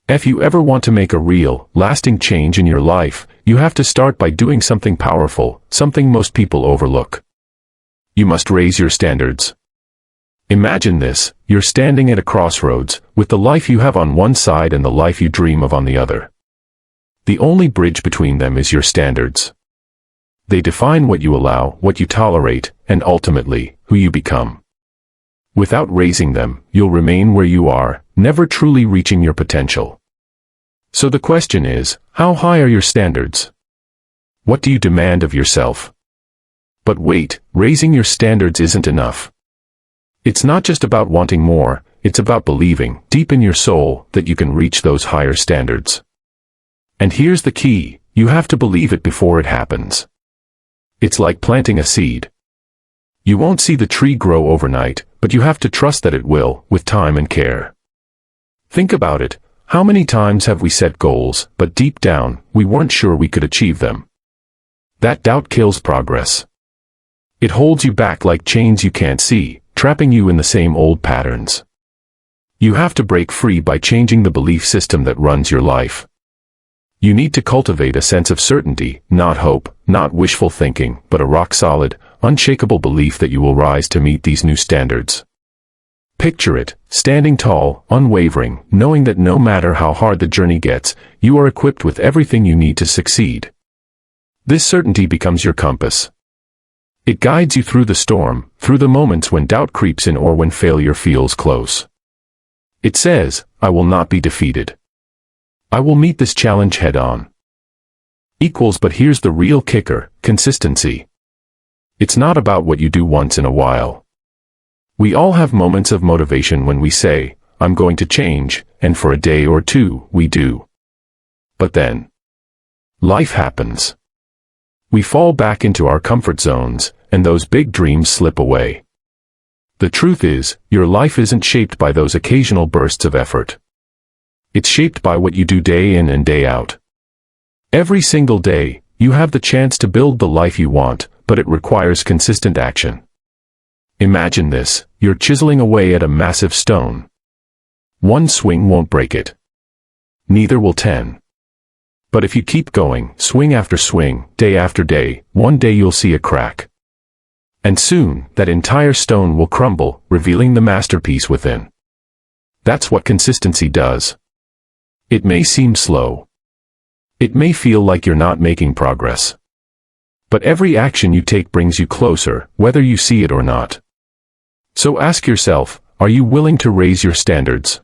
If you ever want to make a real, lasting change in your life, you have to start by doing something powerful, something most people overlook. You must raise your standards. Imagine this: you're standing at a crossroads, with the life you have on one side and the life you dream of on the other. The only bridge between them is your standards. They define what you allow, what you tolerate, and ultimately, who you become. Without raising them, you'll remain where you are, never truly reaching your potential. So the question is, how high are your standards? What do you demand of yourself? But wait, raising your standards isn't enough. It's not just about wanting more, it's about believing, deep in your soul, that you can reach those higher standards. And here's the key: you have to believe it before it happens. It's like planting a seed. You won't see the tree grow overnight, but you have to trust that it will, with time and care. Think about it: how many times have we set goals, but deep down, we weren't sure we could achieve them? That doubt kills progress. It holds you back like chains you can't see, trapping you in the same old patterns. You have to break free by changing the belief system that runs your life. You need to cultivate a sense of certainty, not hope, not wishful thinking, but a rock-solid, unshakable belief that you will rise to meet these new standards. Picture it, standing tall, unwavering, knowing that no matter how hard the journey gets, you are equipped with everything you need to succeed. This certainty becomes your compass. It guides you through the storm, through the moments when doubt creeps in or when failure feels close. It says, "I will not be defeated. I will meet this challenge head-on." But here's the real kicker: consistency. It's not about what you do once in a while. We all have moments of motivation when we say, "I'm going to change," and for a day or two, we do. But then, life happens. We fall back into our comfort zones, and those big dreams slip away. The truth is, your life isn't shaped by those occasional bursts of effort. It's shaped by what you do day in and day out. Every single day, you have the chance to build the life you want, but it requires consistent action. Imagine this: you're chiseling away at a massive stone. One swing won't break it. Neither will 10. But if you keep going, swing after swing, day after day, one day you'll see a crack. And soon, that entire stone will crumble, revealing the masterpiece within. That's what consistency does. It may seem slow. It may feel like you're not making progress. But every action you take brings you closer, whether you see it or not. So ask yourself, are you willing to raise your standards?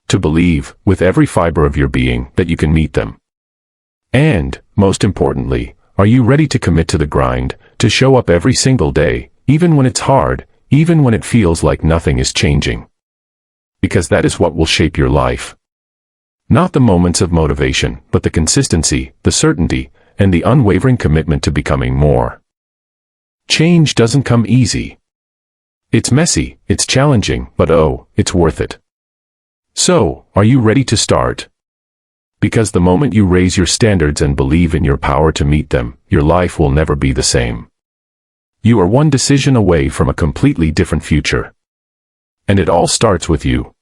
To believe, with every fiber of your being, that you can meet them. And, most importantly, are you ready to commit to the grind, to show up every single day, even when it's hard, even when it feels like nothing is changing? Because that is what will shape your life. Not the moments of motivation, but the consistency, the certainty, and the unwavering commitment to becoming more. Change doesn't come easy. It's messy, it's challenging, but oh, it's worth it. So, are you ready to start? Because the moment you raise your standards and believe in your power to meet them, your life will never be the same. You are one decision away from a completely different future. And it all starts with you.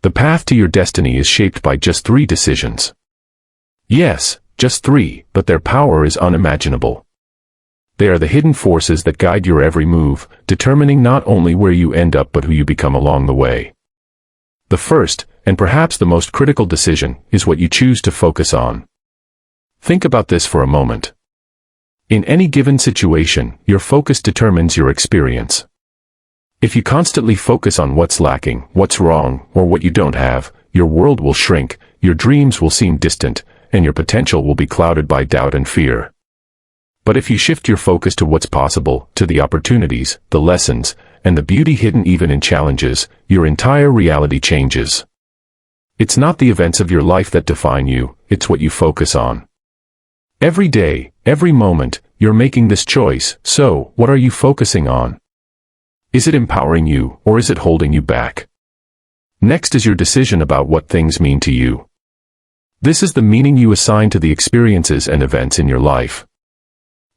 The path to your destiny is shaped by just 3 decisions. Yes, just 3, but their power is unimaginable. They are the hidden forces that guide your every move, determining not only where you end up but who you become along the way. The first, and perhaps the most critical decision, is what you choose to focus on. Think about this for a moment. In any given situation, your focus determines your experience. If you constantly focus on what's lacking, what's wrong, or what you don't have, your world will shrink, your dreams will seem distant, and your potential will be clouded by doubt and fear. But if you shift your focus to what's possible, to the opportunities, the lessons, and the beauty hidden even in challenges, your entire reality changes. It's not the events of your life that define you, it's what you focus on. Every day, every moment, you're making this choice, so, what are you focusing on? Is it empowering you, or is it holding you back? Next is your decision about what things mean to you. This is the meaning you assign to the experiences and events in your life.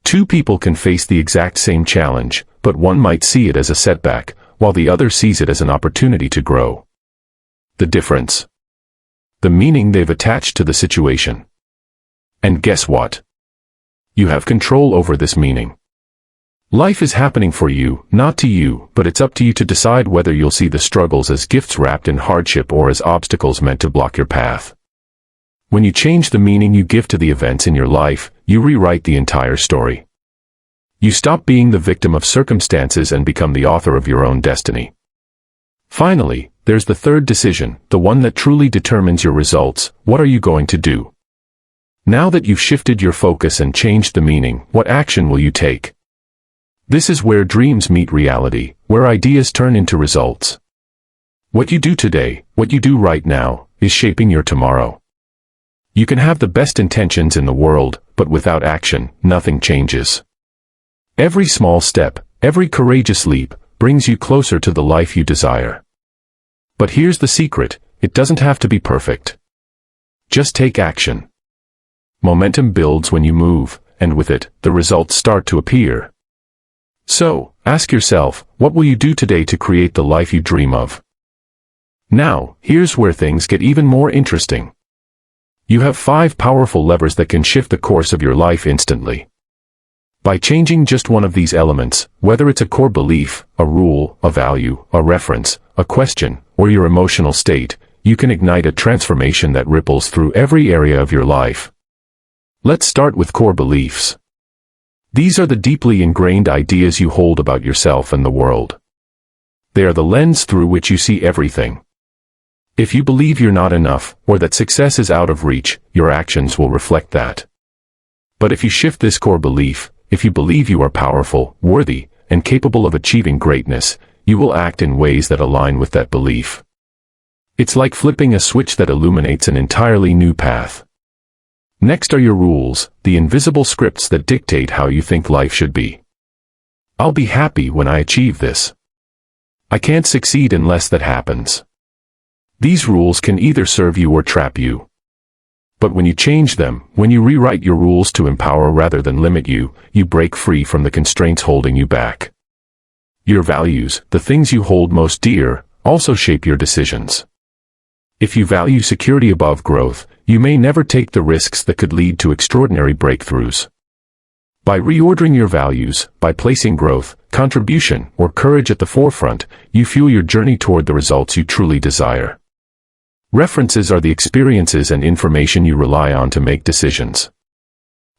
2 people can face the exact same challenge, but one might see it as a setback, while the other sees it as an opportunity to grow. The difference. the meaning they've attached to the situation. And guess what? You have control over this meaning. Life is happening for you, not to you, but it's up to you to decide whether you'll see the struggles as gifts wrapped in hardship or as obstacles meant to block your path. When you change the meaning you give to the events in your life, you rewrite the entire story. You stop being the victim of circumstances and become the author of your own destiny. Finally, there's the third decision, the one that truly determines your results. What are you going to do? Now that you've shifted your focus and changed the meaning, what action will you take? This is where dreams meet reality, where ideas turn into results. What you do today, what you do right now, is shaping your tomorrow. You can have the best intentions in the world, but without action, nothing changes. Every small step, every courageous leap, brings you closer to the life you desire. But here's the secret, it doesn't have to be perfect. Just take action. Momentum builds when you move, and with it, the results start to appear. So, ask yourself, what will you do today to create the life you dream of? Now, here's where things get even more interesting. You have 5 powerful levers that can shift the course of your life instantly. By changing just one of these elements, whether it's a core belief, a rule, a value, a reference, a question, or your emotional state, you can ignite a transformation that ripples through every area of your life. Let's start with core beliefs. These are the deeply ingrained ideas you hold about yourself and the world. They are the lens through which you see everything. If you believe you're not enough, or that success is out of reach, your actions will reflect that. But if you shift this core belief, if you believe you are powerful, worthy, and capable of achieving greatness, you will act in ways that align with that belief. It's like flipping a switch that illuminates an entirely new path. Next are your rules, the invisible scripts that dictate how you think life should be. I'll be happy when I achieve this. I can't succeed unless that happens. These rules can either serve you or trap you. But when you change them, when you rewrite your rules to empower rather than limit you, you break free from the constraints holding you back. Your values, the things you hold most dear, also shape your decisions. If you value security above growth, you may never take the risks that could lead to extraordinary breakthroughs. By reordering your values, by placing growth, contribution, or courage at the forefront, you fuel your journey toward the results you truly desire. References are the experiences and information you rely on to make decisions.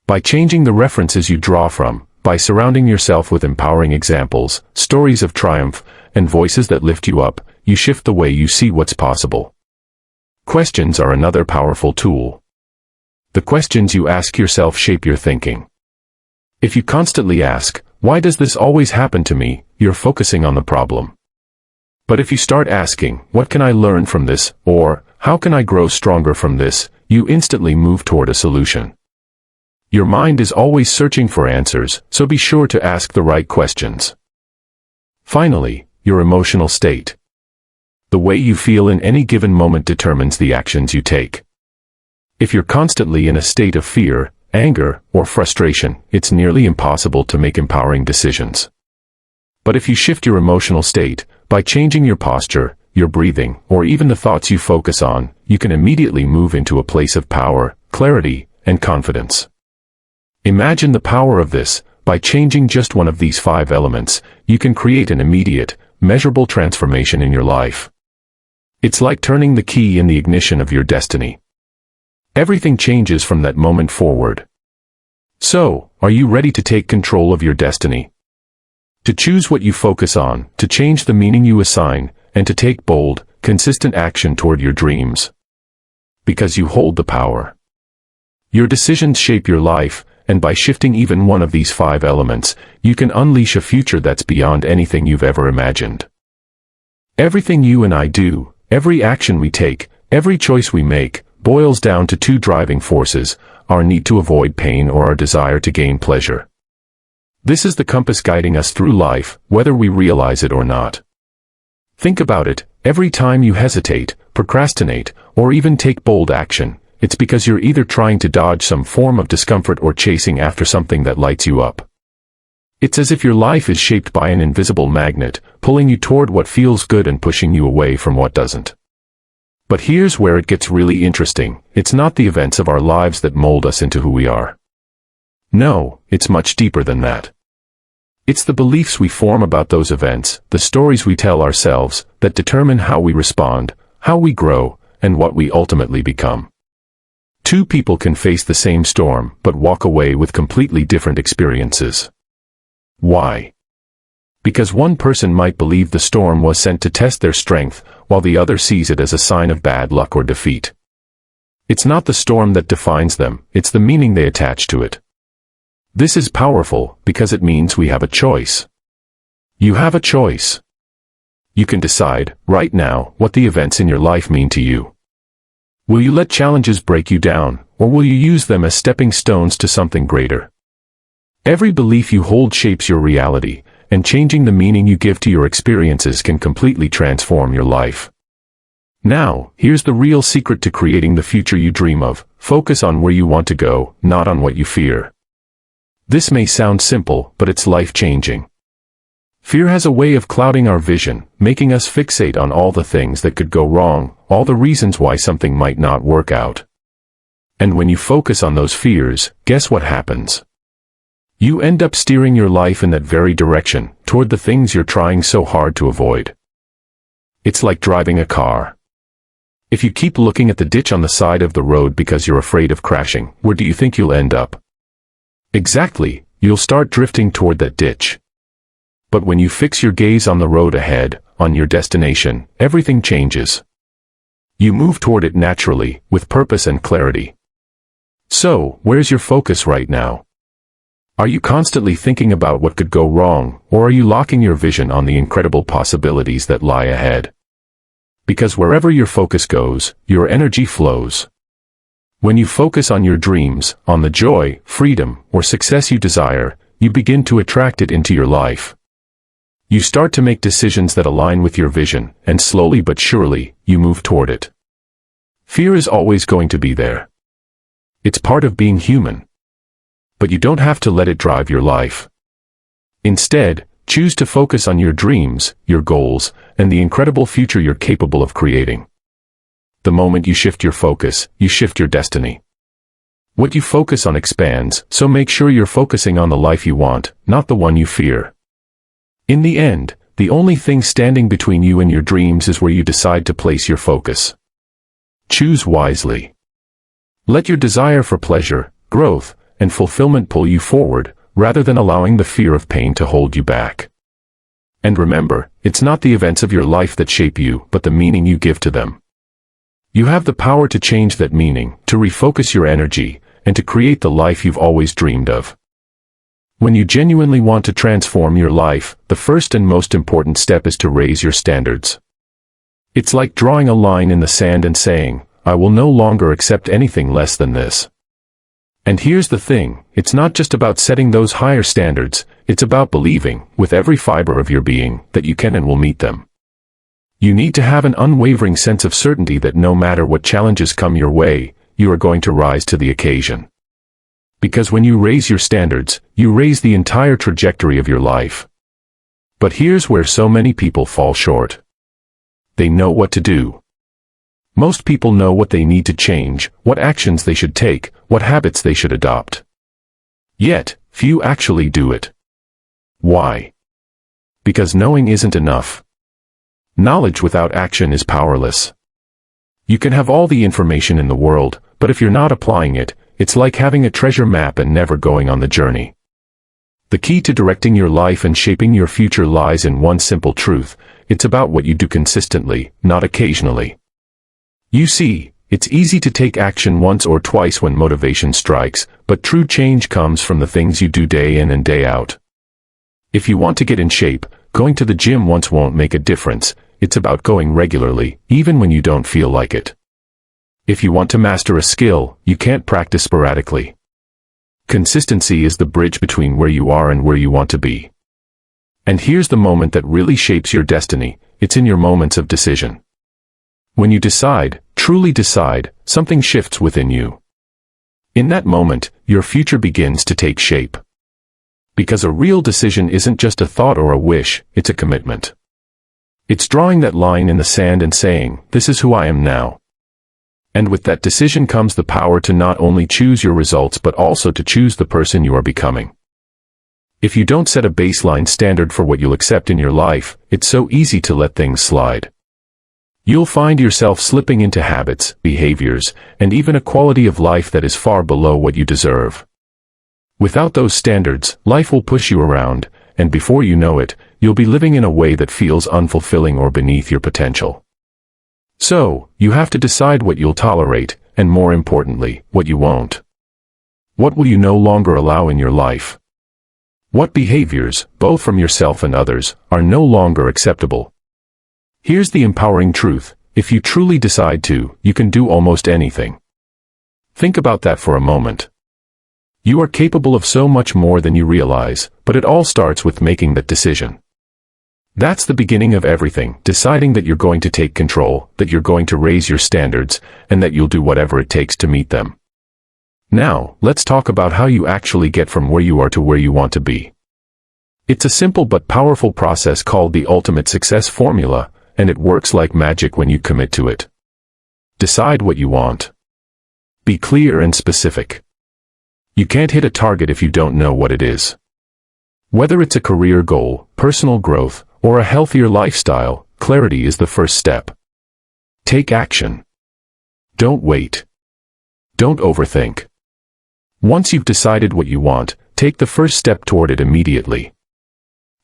By changing the references you draw from, by surrounding yourself with empowering examples, stories of triumph, and voices that lift you up, you shift the way you see what's possible. Questions are another powerful tool. The questions you ask yourself shape your thinking. If you constantly ask, "Why does this always happen to me?" you're focusing on the problem. But if you start asking, "What can I learn from this?" or "How can I grow stronger from this?" you instantly move toward a solution. Your mind is always searching for answers, so be sure to ask the right questions. Finally, your emotional state. The way you feel in any given moment determines the actions you take. If you're constantly in a state of fear, anger, or frustration, it's nearly impossible to make empowering decisions. But if you shift your emotional state, by changing your posture, your breathing, or even the thoughts you focus on, you can immediately move into a place of power, clarity, and confidence. Imagine the power of this. By changing just one of these 5 elements, you can create an immediate, measurable transformation in your life. It's like turning the key in the ignition of your destiny. Everything changes from that moment forward. So, are you ready to take control of your destiny? To choose what you focus on, to change the meaning you assign, and to take bold, consistent action toward your dreams. Because you hold the power. Your decisions shape your life, and by shifting even one of these 5 elements, you can unleash a future that's beyond anything you've ever imagined. Everything you and I do, every action we take, every choice we make, boils down to 2 driving forces, our need to avoid pain or our desire to gain pleasure. This is the compass guiding us through life, whether we realize it or not. Think about it, every time you hesitate, procrastinate, or even take bold action, it's because you're either trying to dodge some form of discomfort or chasing after something that lights you up. It's as if your life is shaped by an invisible magnet, pulling you toward what feels good and pushing you away from what doesn't. But here's where it gets really interesting. It's not the events of our lives that mold us into who we are. No, it's much deeper than that. It's the beliefs we form about those events, the stories we tell ourselves, that determine how we respond, how we grow, and what we ultimately become. Two people can face the same storm, but walk away with completely different experiences. Why? Because one person might believe the storm was sent to test their strength, while the other sees it as a sign of bad luck or defeat. It's not the storm that defines them, it's the meaning they attach to it. This is powerful, because it means we have a choice. You have a choice. You can decide, right now, what the events in your life mean to you. Will you let challenges break you down, or will you use them as stepping stones to something greater? Every belief you hold shapes your reality, and changing the meaning you give to your experiences can completely transform your life. Now, here's the real secret to creating the future you dream of. Focus on where you want to go, not on what you fear. This may sound simple, but it's life-changing. Fear has a way of clouding our vision, making us fixate on all the things that could go wrong, all the reasons why something might not work out. And when you focus on those fears, guess what happens? You end up steering your life in that very direction, toward the things you're trying so hard to avoid. It's like driving a car. If you keep looking at the ditch on the side of the road because you're afraid of crashing, where do you think you'll end up? Exactly, you'll start drifting toward that ditch. But when you fix your gaze on the road ahead, on your destination, everything changes. You move toward it naturally, with purpose and clarity. So, where's your focus right now? Are you constantly thinking about what could go wrong, or are you locking your vision on the incredible possibilities that lie ahead? Because wherever your focus goes, your energy flows. When you focus on your dreams, on the joy, freedom, or success you desire, you begin to attract it into your life. You start to make decisions that align with your vision, and slowly but surely, you move toward it. Fear is always going to be there. It's part of being human. But you don't have to let it drive your life. Instead, choose to focus on your dreams, your goals, and the incredible future you're capable of creating. The moment you shift your focus, you shift your destiny. What you focus on expands, so make sure you're focusing on the life you want, not the one you fear. In the end, the only thing standing between you and your dreams is where you decide to place your focus. Choose wisely. Let your desire for pleasure, growth, and fulfillment pull you forward, rather than allowing the fear of pain to hold you back. And remember, it's not the events of your life that shape you, but the meaning you give to them. You have the power to change that meaning, to refocus your energy, and to create the life you've always dreamed of. When you genuinely want to transform your life, the first and most important step is to raise your standards. It's like drawing a line in the sand and saying, I will no longer accept anything less than this. And here's the thing, it's not just about setting those higher standards, it's about believing, with every fiber of your being, that you can and will meet them. You need to have an unwavering sense of certainty that no matter what challenges come your way, you are going to rise to the occasion. Because when you raise your standards, you raise the entire trajectory of your life. But here's where so many people fall short. They know what to do. Most people know what they need to change, what actions they should take, what habits they should adopt. Yet, few actually do it. Why? Because knowing isn't enough. Knowledge without action is powerless. You can have all the information in the world, but if you're not applying it, it's like having a treasure map and never going on the journey. The key to directing your life and shaping your future lies in one simple truth: it's about what you do consistently, not occasionally. You see, it's easy to take action once or twice when motivation strikes, but true change comes from the things you do day in and day out. If you want to get in shape, going to the gym once won't make a difference. It's about going regularly, even when you don't feel like it. If you want to master a skill, you can't practice sporadically. Consistency is the bridge between where you are and where you want to be. And here's the moment that really shapes your destiny, it's in your moments of decision. When you decide, truly decide, something shifts within you. In that moment, your future begins to take shape. Because a real decision isn't just a thought or a wish, it's a commitment. It's drawing that line in the sand and saying, "This is who I am now." And with that decision comes the power to not only choose your results but also to choose the person you are becoming. If you don't set a baseline standard for what you'll accept in your life, it's so easy to let things slide. You'll find yourself slipping into habits, behaviors, and even a quality of life that is far below what you deserve. Without those standards, life will push you around, and before you know it, you'll be living in a way that feels unfulfilling or beneath your potential. So, you have to decide what you'll tolerate, and more importantly, what you won't. What will you no longer allow in your life? What behaviors, both from yourself and others, are no longer acceptable? Here's the empowering truth: if you truly decide to, you can do almost anything. Think about that for a moment. You are capable of so much more than you realize, but it all starts with making that decision. That's the beginning of everything, deciding that you're going to take control, that you're going to raise your standards, and that you'll do whatever it takes to meet them. Now, let's talk about how you actually get from where you are to where you want to be. It's a simple but powerful process called the ultimate success formula, and it works like magic when you commit to it. Decide what you want. Be clear and specific. You can't hit a target if you don't know what it is. Whether it's a career goal, personal growth, or a healthier lifestyle, clarity is the first step. Take action. Don't wait. Don't overthink. Once you've decided what you want, take the first step toward it immediately.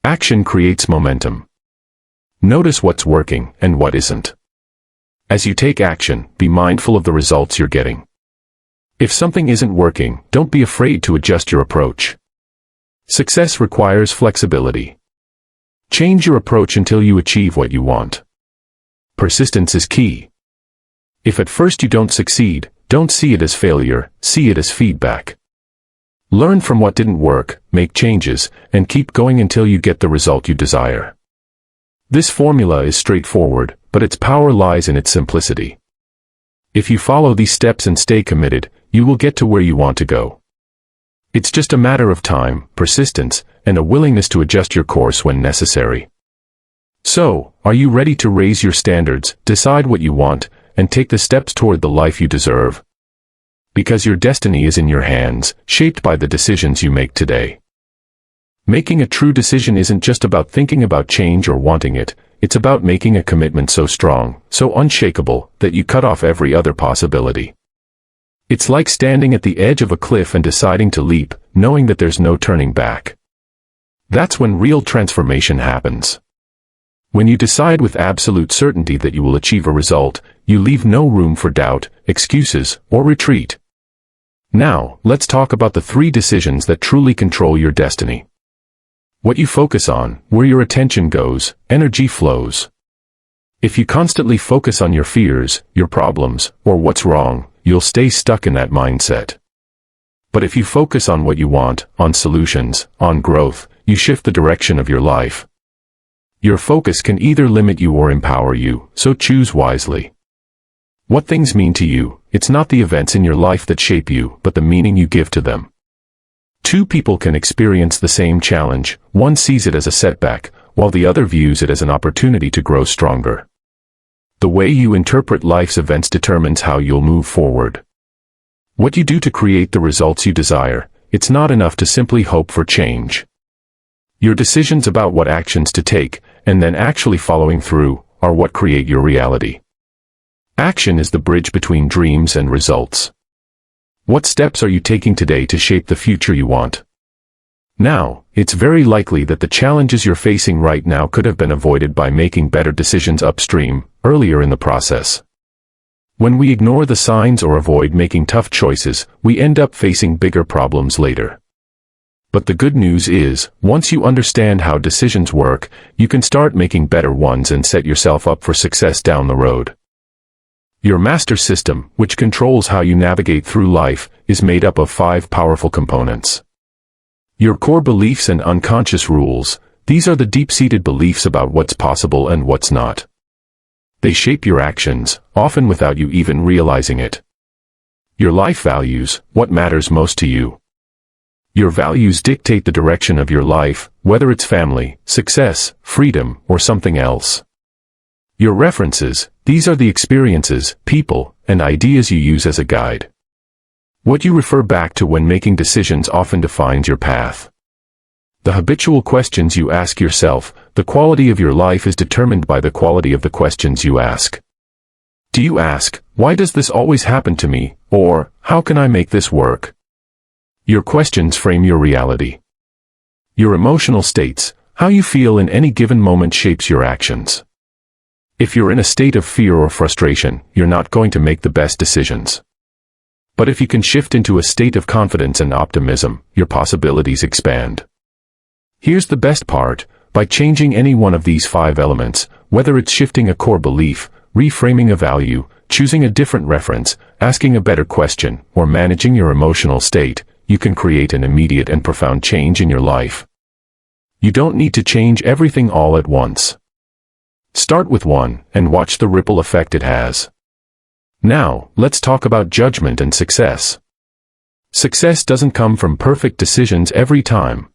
Action creates momentum. Notice what's working and what isn't. As you take action, be mindful of the results you're getting. If something isn't working, don't be afraid to adjust your approach. Success requires flexibility. Change your approach until you achieve what you want. Persistence is key. If at first you don't succeed, don't see it as failure, see it as feedback. Learn from what didn't work, make changes, and keep going until you get the result you desire. This formula is straightforward, but its power lies in its simplicity. If you follow these steps and stay committed, you will get to where you want to go. It's just a matter of time, persistence, and a willingness to adjust your course when necessary. So, are you ready to raise your standards, decide what you want, and take the steps toward the life you deserve? Because your destiny is in your hands, shaped by the decisions you make today. Making a true decision isn't just about thinking about change or wanting it, it's about making a commitment so strong, so unshakable, that you cut off every other possibility. It's like standing at the edge of a cliff and deciding to leap, knowing that there's no turning back. That's when real transformation happens. When you decide with absolute certainty that you will achieve a result, you leave no room for doubt, excuses, or retreat. Now, let's talk about the 3 decisions that truly control your destiny. What you focus on, where your attention goes, energy flows. If you constantly focus on your fears, your problems, or what's wrong, you'll stay stuck in that mindset. But if you focus on what you want, on solutions, on growth, you shift the direction of your life. Your focus can either limit you or empower you, so choose wisely. What things mean to you, it's not the events in your life that shape you, but the meaning you give to them. 2 people can experience the same challenge, one sees it as a setback, while the other views it as an opportunity to grow stronger. The way you interpret life's events determines how you'll move forward. What you do to create the results you desire, it's not enough to simply hope for change. Your decisions about what actions to take, and then actually following through, are what create your reality. Action is the bridge between dreams and results. What steps are you taking today to shape the future you want? Now, it's very likely that the challenges you're facing right now could have been avoided by making better decisions upstream, earlier in the process. When we ignore the signs or avoid making tough choices, we end up facing bigger problems later. But the good news is, once you understand how decisions work, you can start making better ones and set yourself up for success down the road. Your master system, which controls how you navigate through life, is made up of 5 powerful components. Your core beliefs and unconscious rules, these are the deep-seated beliefs about what's possible and what's not. They shape your actions, often without you even realizing it. Your life values, what matters most to you. Your values dictate the direction of your life, whether it's family, success, freedom, or something else. Your references, these are the experiences, people, and ideas you use as a guide. What you refer back to when making decisions often defines your path. The habitual questions you ask yourself, the quality of your life is determined by the quality of the questions you ask. Do you ask, why does this always happen to me, or, how can I make this work? Your questions frame your reality. Your emotional states, how you feel in any given moment shapes your actions. If you're in a state of fear or frustration, you're not going to make the best decisions. But if you can shift into a state of confidence and optimism, your possibilities expand. Here's the best part, by changing any one of these 5 elements, whether it's shifting a core belief, reframing a value, choosing a different reference, asking a better question, or managing your emotional state, you can create an immediate and profound change in your life. You don't need to change everything all at once. Start with one, and watch the ripple effect it has. Now, let's talk about judgment and success. Success doesn't come from perfect decisions every time.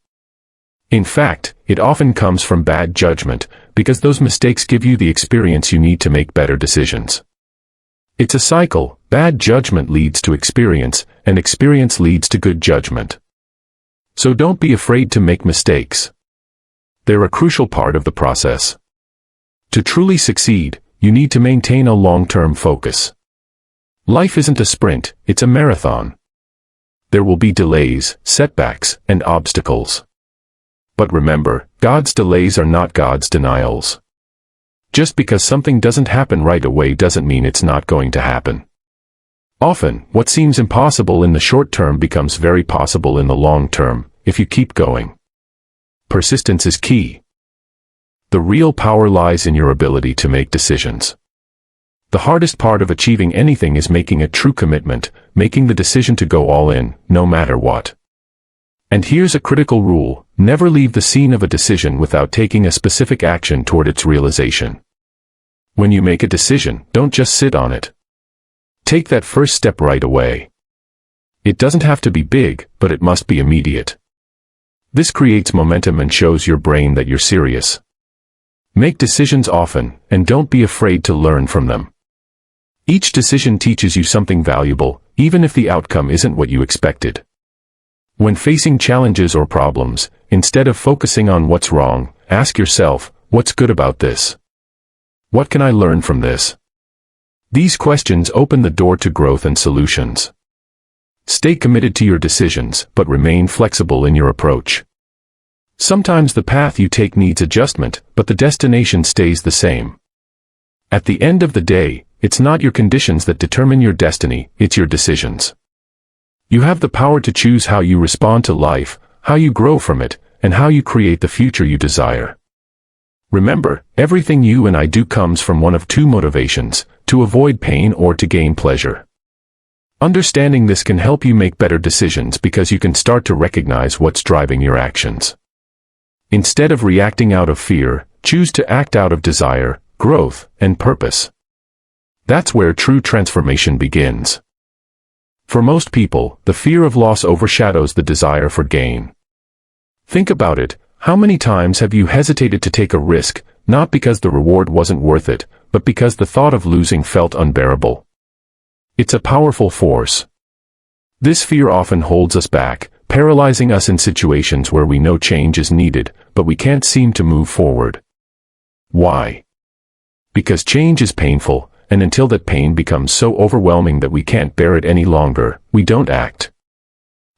In fact, it often comes from bad judgment, because those mistakes give you the experience you need to make better decisions. It's a cycle. Bad judgment leads to experience, and experience leads to good judgment. So don't be afraid to make mistakes. They're a crucial part of the process. To truly succeed, you need to maintain a long-term focus. Life isn't a sprint, it's a marathon. There will be delays, setbacks, and obstacles. But remember, God's delays are not God's denials. Just because something doesn't happen right away doesn't mean it's not going to happen. Often, what seems impossible in the short term becomes very possible in the long term, if you keep going. Persistence is key. The real power lies in your ability to make decisions. The hardest part of achieving anything is making a true commitment, making the decision to go all in, no matter what. And here's a critical rule: never leave the scene of a decision without taking a specific action toward its realization. When you make a decision, don't just sit on it. Take that first step right away. It doesn't have to be big, but it must be immediate. This creates momentum and shows your brain that you're serious. Make decisions often, and don't be afraid to learn from them. Each decision teaches you something valuable, even if the outcome isn't what you expected. When facing challenges or problems, instead of focusing on what's wrong, ask yourself, what's good about this? What can I learn from this? These questions open the door to growth and solutions. Stay committed to your decisions, but remain flexible in your approach. Sometimes the path you take needs adjustment, but the destination stays the same. At the end of the day, it's not your conditions that determine your destiny, it's your decisions. You have the power to choose how you respond to life, how you grow from it, and how you create the future you desire. Remember, everything you and I do comes from one of 2 motivations: to avoid pain or to gain pleasure. Understanding this can help you make better decisions because you can start to recognize what's driving your actions. Instead of reacting out of fear, choose to act out of desire, growth, and purpose. That's where true transformation begins. For most people, the fear of loss overshadows the desire for gain. Think about it. How many times have you hesitated to take a risk, not because the reward wasn't worth it, but because the thought of losing felt unbearable? It's a powerful force. This fear often holds us back, paralyzing us in situations where we know change is needed, but we can't seem to move forward. Why? Because change is painful, and until that pain becomes so overwhelming that we can't bear it any longer, we don't act.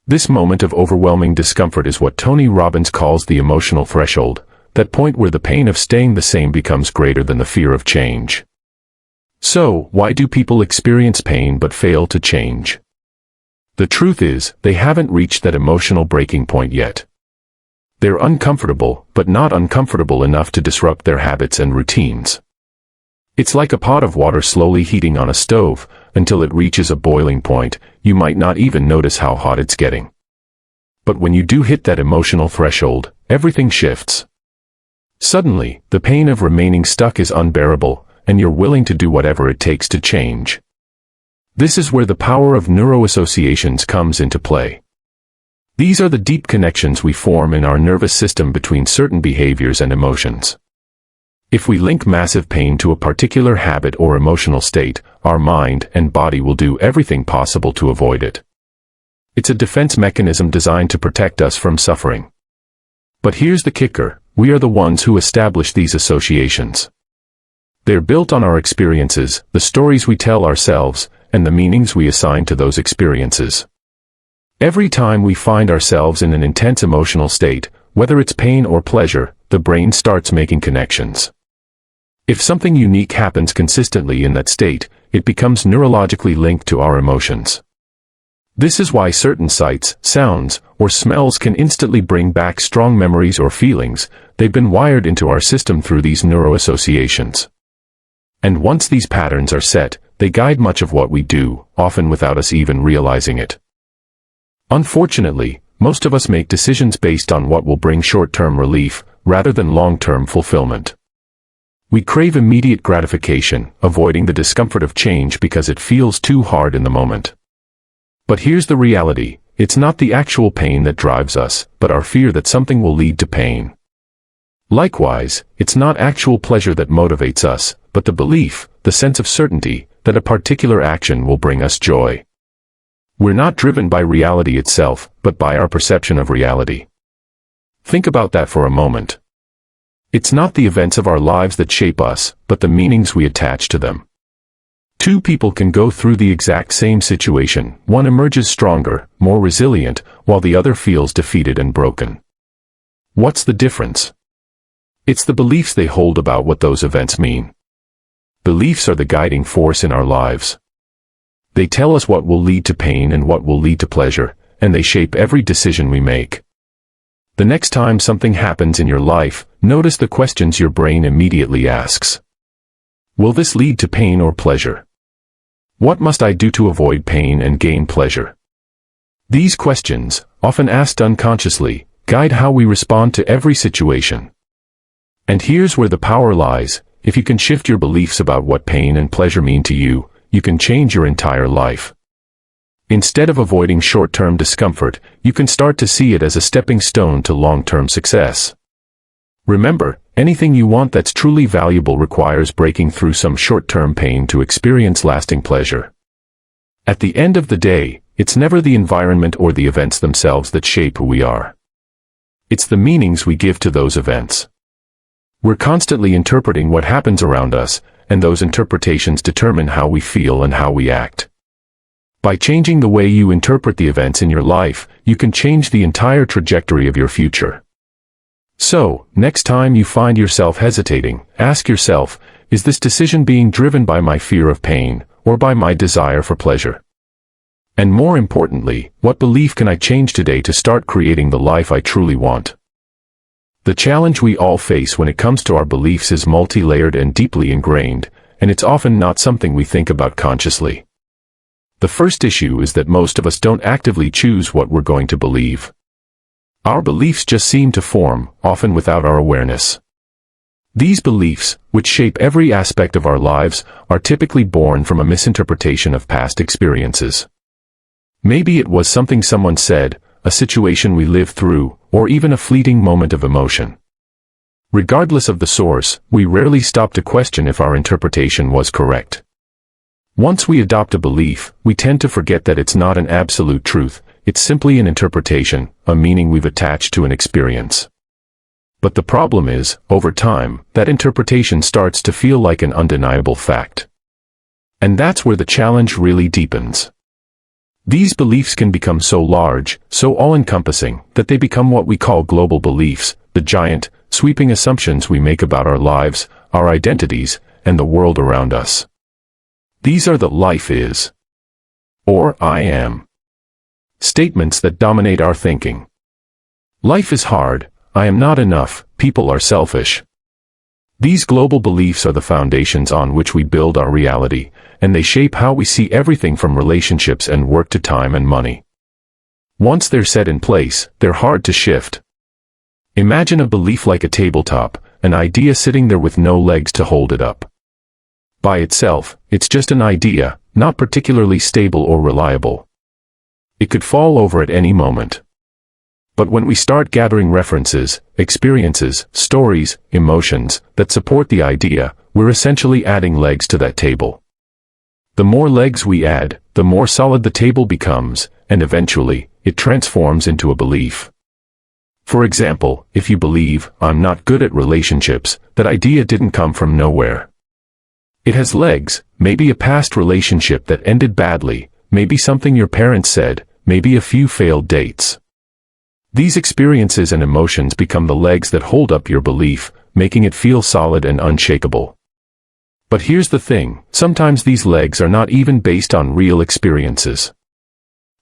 This moment of overwhelming discomfort is what Tony Robbins calls the emotional threshold, that point where the pain of staying the same becomes greater than the fear of change. So, why do people experience pain but fail to change? The truth is, they haven't reached that emotional breaking point yet. They're uncomfortable, but not uncomfortable enough to disrupt their habits and routines. It's like a pot of water slowly heating on a stove. Until it reaches a boiling point, you might not even notice how hot it's getting. But when you do hit that emotional threshold, everything shifts. Suddenly, the pain of remaining stuck is unbearable, and you're willing to do whatever it takes to change. This is where the power of neuroassociations comes into play. These are the deep connections we form in our nervous system between certain behaviors and emotions. If we link massive pain to a particular habit or emotional state, our mind and body will do everything possible to avoid it. It's a defense mechanism designed to protect us from suffering. But here's the kicker: we are the ones who establish these associations. They're built on our experiences, the stories we tell ourselves, and the meanings we assign to those experiences. Every time we find ourselves in an intense emotional state, whether it's pain or pleasure, the brain starts making connections. If something unique happens consistently in that state, it becomes neurologically linked to our emotions. This is why certain sights, sounds, or smells can instantly bring back strong memories or feelings. They've been wired into our system through these neuroassociations. And once these patterns are set, they guide much of what we do, often without us even realizing it. Unfortunately, most of us make decisions based on what will bring short-term relief, rather than long-term fulfillment. We crave immediate gratification, avoiding the discomfort of change because it feels too hard in the moment. But here's the reality: it's not the actual pain that drives us, but our fear that something will lead to pain. Likewise, it's not actual pleasure that motivates us, but the belief, the sense of certainty, that a particular action will bring us joy. We're not driven by reality itself, but by our perception of reality. Think about that for a moment. It's not the events of our lives that shape us, but the meanings we attach to them. Two people can go through the exact same situation. One emerges stronger, more resilient, while the other feels defeated and broken. What's the difference? It's the beliefs they hold about what those events mean. Beliefs are the guiding force in our lives. They tell us what will lead to pain and what will lead to pleasure, and they shape every decision we make. The next time something happens in your life, notice the questions your brain immediately asks. Will this lead to pain or pleasure? What must I do to avoid pain and gain pleasure? These questions, often asked unconsciously, guide how we respond to every situation. And here's where the power lies: if you can shift your beliefs about what pain and pleasure mean to you, you can change your entire life. Instead of avoiding short-term discomfort, you can start to see it as a stepping stone to long-term success. Remember, anything you want that's truly valuable requires breaking through some short-term pain to experience lasting pleasure. At the end of the day, it's never the environment or the events themselves that shape who we are. It's the meanings we give to those events. We're constantly interpreting what happens around us, and those interpretations determine how we feel and how we act. By changing the way you interpret the events in your life, you can change the entire trajectory of your future. So, next time you find yourself hesitating, ask yourself, is this decision being driven by my fear of pain, or by my desire for pleasure? And more importantly, what belief can I change today to start creating the life I truly want? The challenge we all face when it comes to our beliefs is multi-layered and deeply ingrained, and it's often not something we think about consciously. The first issue is that most of us don't actively choose what we're going to believe. Our beliefs just seem to form, often without our awareness. These beliefs, which shape every aspect of our lives, are typically born from a misinterpretation of past experiences. Maybe it was something someone said, a situation we lived through, or even a fleeting moment of emotion. Regardless of the source, we rarely stop to question if our interpretation was correct. Once we adopt a belief, we tend to forget that it's not an absolute truth. It's simply an interpretation, a meaning we've attached to an experience. But the problem is, over time, that interpretation starts to feel like an undeniable fact. And that's where the challenge really deepens. These beliefs can become so large, so all-encompassing, that they become what we call global beliefs, the giant, sweeping assumptions we make about our lives, our identities, and the world around us. These are the life is, or I am, statements that dominate our thinking. Life is hard, I am not enough, people are selfish. These global beliefs are the foundations on which we build our reality, and they shape how we see everything from relationships and work to time and money. Once they're set in place, they're hard to shift. Imagine a belief like a tabletop, an idea sitting there with no legs to hold it up. By itself, it's just an idea, not particularly stable or reliable. It could fall over at any moment. But when we start gathering references, experiences, stories, emotions that support the idea, we're essentially adding legs to that table. The more legs we add, the more solid the table becomes, and eventually, it transforms into a belief. For example, if you believe, "I'm not good at relationships," that idea didn't come from nowhere. It has legs, maybe a past relationship that ended badly, maybe something your parents said, maybe a few failed dates. These experiences and emotions become the legs that hold up your belief, making it feel solid and unshakable. But here's the thing, sometimes these legs are not even based on real experiences.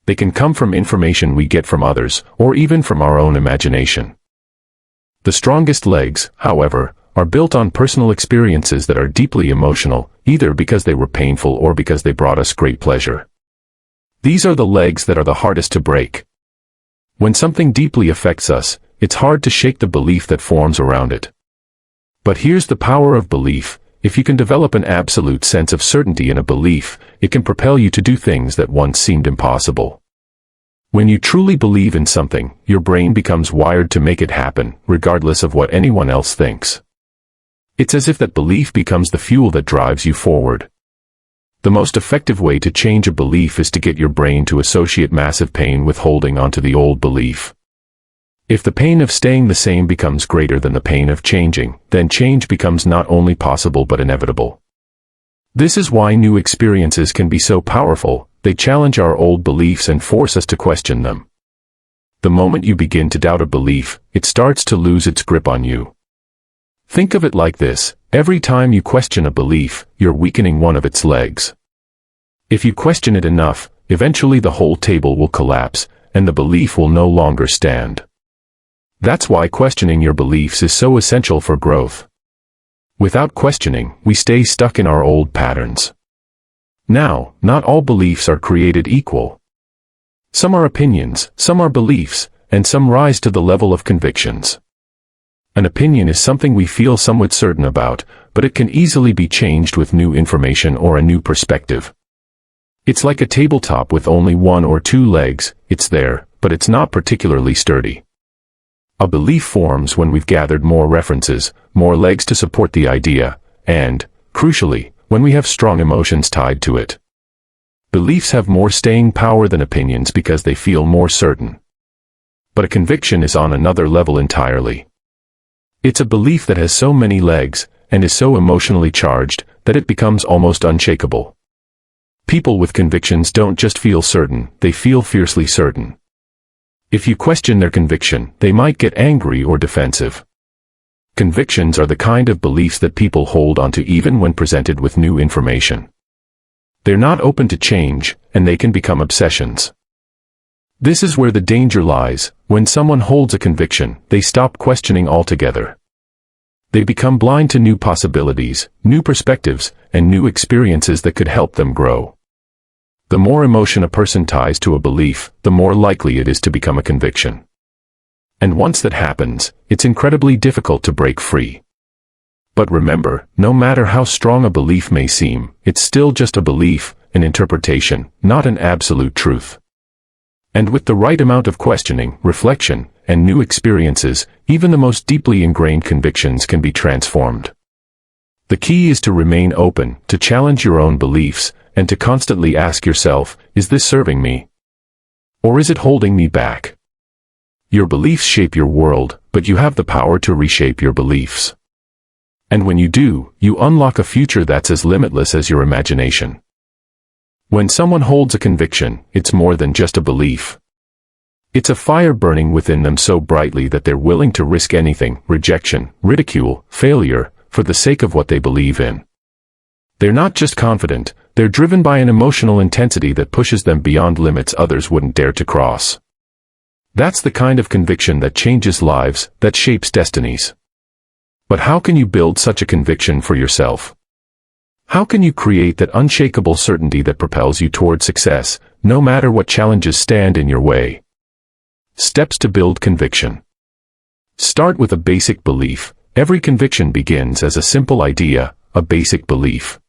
They can come from information we get from others, or even from our own imagination. The strongest legs, however, are built on personal experiences that are deeply emotional, either because they were painful or because they brought us great pleasure. These are the legs that are the hardest to break. When something deeply affects us, it's hard to shake the belief that forms around it. But here's the power of belief. If you can develop an absolute sense of certainty in a belief, it can propel you to do things that once seemed impossible. When you truly believe in something, your brain becomes wired to make it happen, regardless of what anyone else thinks. It's as if that belief becomes the fuel that drives you forward. The most effective way to change a belief is to get your brain to associate massive pain with holding onto the old belief. If the pain of staying the same becomes greater than the pain of changing, then change becomes not only possible but inevitable. This is why new experiences can be so powerful. They challenge our old beliefs and force us to question them. The moment you begin to doubt a belief, it starts to lose its grip on you. Think of it like this: every time you question a belief, you're weakening one of its legs. If you question it enough, eventually the whole table will collapse, and the belief will no longer stand. That's why questioning your beliefs is so essential for growth. Without questioning, we stay stuck in our old patterns. Now, not all beliefs are created equal. Some are opinions, some are beliefs, and some rise to the level of convictions. An opinion is something we feel somewhat certain about, but it can easily be changed with new information or a new perspective. It's like a tabletop with only one or two legs. It's there, but it's not particularly sturdy. A belief forms when we've gathered more references, more legs to support the idea, and, crucially, when we have strong emotions tied to it. Beliefs have more staying power than opinions because they feel more certain. But a conviction is on another level entirely. It's a belief that has so many legs, and is so emotionally charged, that it becomes almost unshakable. People with convictions don't just feel certain, they feel fiercely certain. If you question their conviction, they might get angry or defensive. Convictions are the kind of beliefs that people hold onto even when presented with new information. They're not open to change, and they can become obsessions. This is where the danger lies. When someone holds a conviction, they stop questioning altogether. They become blind to new possibilities, new perspectives, and new experiences that could help them grow. The more emotion a person ties to a belief, the more likely it is to become a conviction. And once that happens, it's incredibly difficult to break free. But remember, no matter how strong a belief may seem, it's still just a belief, an interpretation, not an absolute truth. And with the right amount of questioning, reflection, and new experiences, even the most deeply ingrained convictions can be transformed. The key is to remain open, to challenge your own beliefs, and to constantly ask yourself, is this serving me? Or is it holding me back? Your beliefs shape your world, but you have the power to reshape your beliefs. And when you do, you unlock a future that's as limitless as your imagination. When someone holds a conviction, it's more than just a belief. It's a fire burning within them so brightly that they're willing to risk anything, rejection, ridicule, failure, for the sake of what they believe in. They're not just confident, they're driven by an emotional intensity that pushes them beyond limits others wouldn't dare to cross. That's the kind of conviction that changes lives, that shapes destinies. But how can you build such a conviction for yourself? How can you create that unshakable certainty that propels you toward success, no matter what challenges stand in your way? Steps to build conviction. Start with a basic belief. Every conviction begins as a simple idea, a basic belief.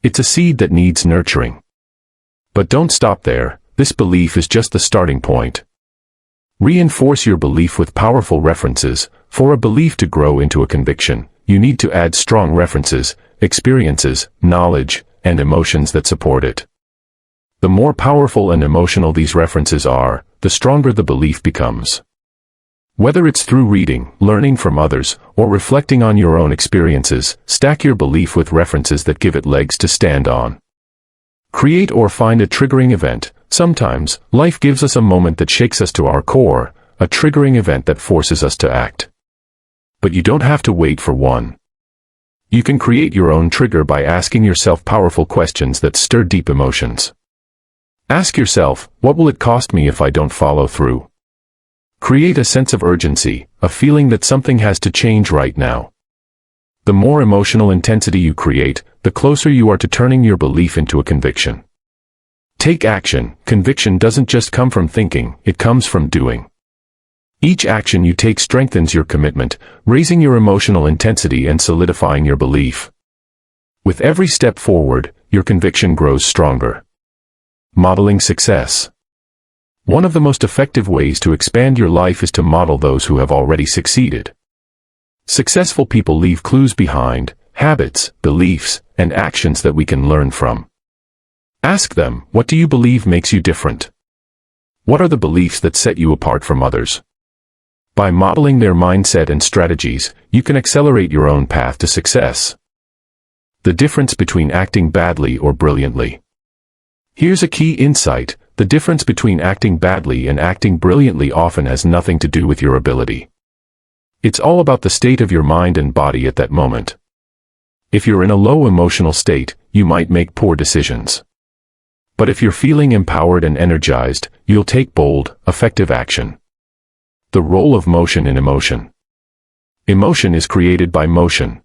It's a seed that needs nurturing. But don't stop there. This belief is just the starting point. Reinforce your belief with powerful references. For a belief to grow into a conviction, you need to add strong references, experiences, knowledge, and emotions that support it. The more powerful and emotional these references are, the stronger the belief becomes. Whether it's through reading, learning from others, or reflecting on your own experiences, stack your belief with references that give it legs to stand on. Create or find a triggering event. Sometimes, life gives us a moment that shakes us to our core, a triggering event that forces us to act. But you don't have to wait for one. You can create your own trigger by asking yourself powerful questions that stir deep emotions. Ask yourself, what will it cost me if I don't follow through? Create a sense of urgency, a feeling that something has to change right now. The more emotional intensity you create, the closer you are to turning your belief into a conviction. Take action. Conviction doesn't just come from thinking, it comes from doing. Each action you take strengthens your commitment, raising your emotional intensity and solidifying your belief. With every step forward, your conviction grows stronger. Modeling success. One of the most effective ways to expand your life is to model those who have already succeeded. Successful people leave clues behind, habits, beliefs, and actions that we can learn from. Ask them, what do you believe makes you different? What are the beliefs that set you apart from others? By modeling their mindset and strategies, you can accelerate your own path to success. The difference between acting badly or brilliantly. Here's a key insight: the difference between acting badly and acting brilliantly often has nothing to do with your ability. It's all about the state of your mind and body at that moment. If you're in a low emotional state, you might make poor decisions. But if you're feeling empowered and energized, you'll take bold, effective action. The role of motion in emotion. Emotion is created by motion.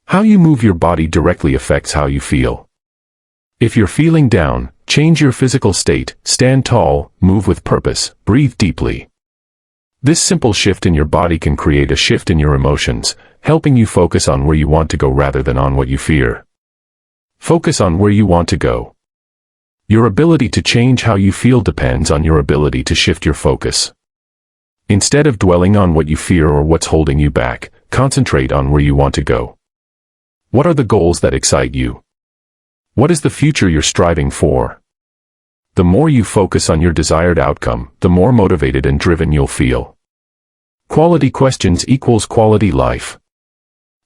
How you move your body directly affects how you feel. If you're feeling down, change your physical state, stand tall, move with purpose, breathe deeply. This simple shift in your body can create a shift in your emotions, helping you focus on where you want to go rather than on what you fear. Focus on where you want to go. Your ability to change how you feel depends on your ability to shift your focus. Instead of dwelling on what you fear or what's holding you back, concentrate on where you want to go. What are the goals that excite you? What is the future you're striving for? The more you focus on your desired outcome, the more motivated and driven you'll feel. Quality questions equals quality life.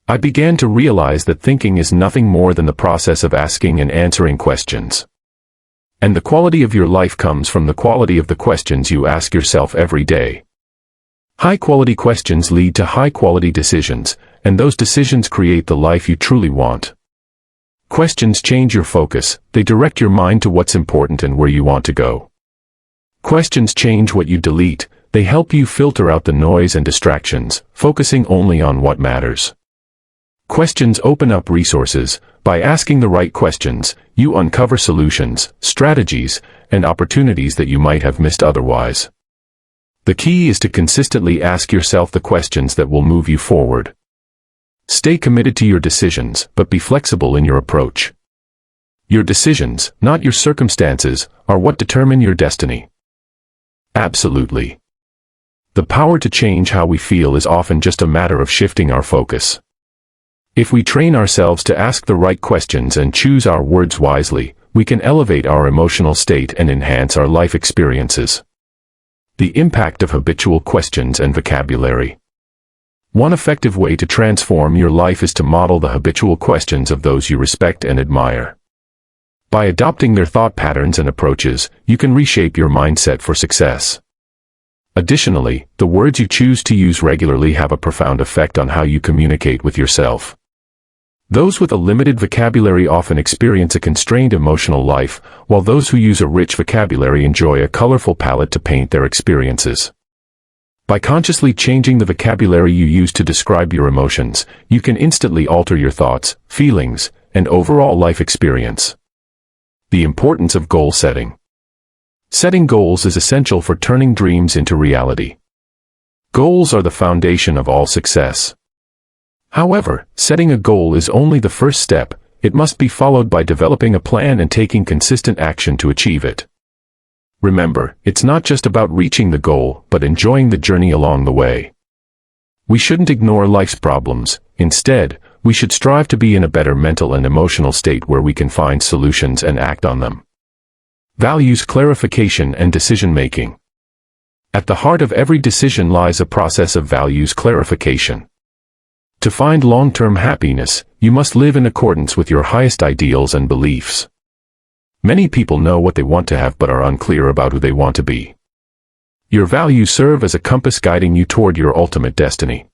I began to realize that thinking is nothing more than the process of asking and answering questions. And the quality of your life comes from the quality of the questions you ask yourself every day. High-quality questions lead to high-quality decisions, and those decisions create the life you truly want. Questions change your focus, they direct your mind to what's important and where you want to go. Questions change what you delete, they help you filter out the noise and distractions, focusing only on what matters. Questions open up resources. By asking the right questions, you uncover solutions, strategies, and opportunities that you might have missed otherwise. The key is to consistently ask yourself the questions that will move you forward. Stay committed to your decisions, but be flexible in your approach. Your decisions, not your circumstances, are what determine your destiny. Absolutely. The power to change how we feel is often just a matter of shifting our focus. If we train ourselves to ask the right questions and choose our words wisely, we can elevate our emotional state and enhance our life experiences. The impact of habitual questions and vocabulary. One effective way to transform your life is to model the habitual questions of those you respect and admire. By adopting their thought patterns and approaches, you can reshape your mindset for success. Additionally, the words you choose to use regularly have a profound effect on how you communicate with yourself. Those with a limited vocabulary often experience a constrained emotional life, while those who use a rich vocabulary enjoy a colorful palette to paint their experiences. By consciously changing the vocabulary you use to describe your emotions, you can instantly alter your thoughts, feelings, and overall life experience. The importance of goal setting. Setting goals is essential for turning dreams into reality. Goals are the foundation of all success. However, setting a goal is only the first step. It must be followed by developing a plan and taking consistent action to achieve it. Remember, it's not just about reaching the goal, but enjoying the journey along the way. We shouldn't ignore life's problems. Instead, we should strive to be in a better mental and emotional state where we can find solutions and act on them. Values clarification and decision-making. At the heart of every decision lies a process of values clarification. To find long-term happiness, you must live in accordance with your highest ideals and beliefs. Many people know what they want to have but are unclear about who they want to be. Your values serve as a compass guiding you toward your ultimate destiny.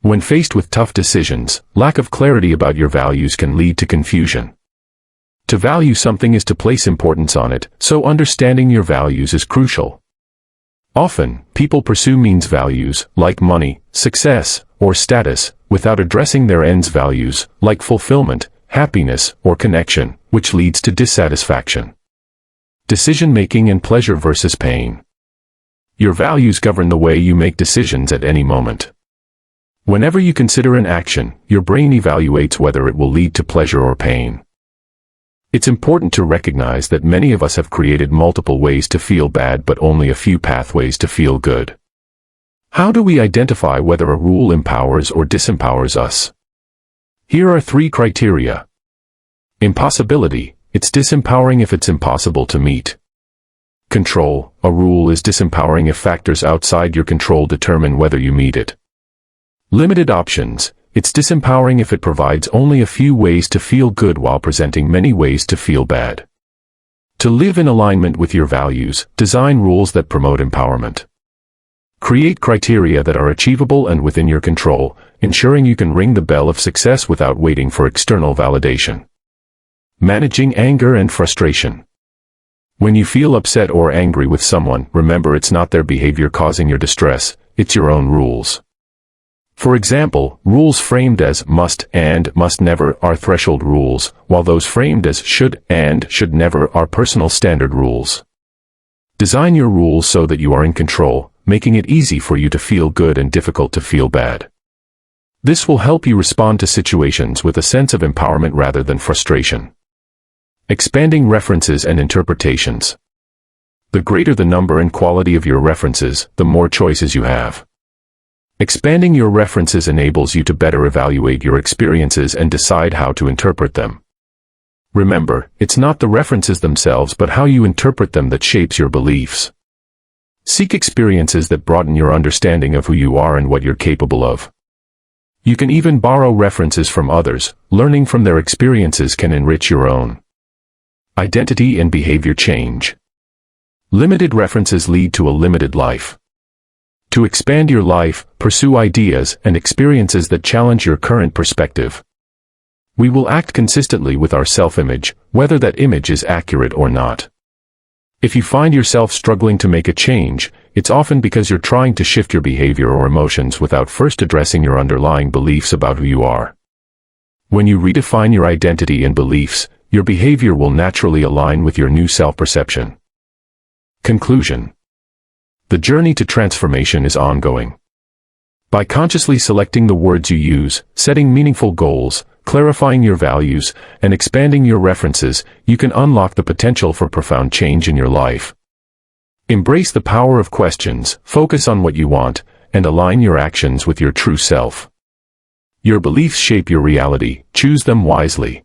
When faced with tough decisions, lack of clarity about your values can lead to confusion. To value something is to place importance on it, so understanding your values is crucial. Often, people pursue means values, like money, success, or status, without addressing their ends values, like fulfillment, happiness, or connection, which leads to dissatisfaction. Decision-making and pleasure versus pain. Your values govern the way you make decisions at any moment. Whenever you consider an action, your brain evaluates whether it will lead to pleasure or pain. It's important to recognize that many of us have created multiple ways to feel bad but only a few pathways to feel good. How do we identify whether a rule empowers or disempowers us? Here are 3 criteria. Impossibility. It's disempowering if it's impossible to meet. Control. A rule is disempowering if factors outside your control determine whether you meet it. Limited options. It's disempowering if it provides only a few ways to feel good while presenting many ways to feel bad. To live in alignment with your values, design rules that promote empowerment. Create criteria that are achievable and within your control, ensuring you can ring the bell of success without waiting for external validation. Managing anger and frustration. When you feel upset or angry with someone, remember it's not their behavior causing your distress, it's your own rules. For example, rules framed as must and must never are threshold rules, while those framed as should and should never are personal standard rules. Design your rules so that you are in control, making it easy for you to feel good and difficult to feel bad. This will help you respond to situations with a sense of empowerment rather than frustration. Expanding references and interpretations. The greater the number and quality of your references, the more choices you have. Expanding your references enables you to better evaluate your experiences and decide how to interpret them. Remember, it's not the references themselves but how you interpret them that shapes your beliefs. Seek experiences that broaden your understanding of who you are and what you're capable of. You can even borrow references from others. Learning from their experiences can enrich your own. Identity and behavior change. Limited references lead to a limited life. To expand your life, pursue ideas and experiences that challenge your current perspective. We will act consistently with our self-image, whether that image is accurate or not. If you find yourself struggling to make a change, it's often because you're trying to shift your behavior or emotions without first addressing your underlying beliefs about who you are. When you redefine your identity and beliefs, your behavior will naturally align with your new self-perception. Conclusion. The journey to transformation is ongoing. By consciously selecting the words you use, setting meaningful goals, clarifying your values, and expanding your references, you can unlock the potential for profound change in your life. Embrace the power of questions, focus on what you want, and align your actions with your true self. Your beliefs shape your reality. Choose them wisely.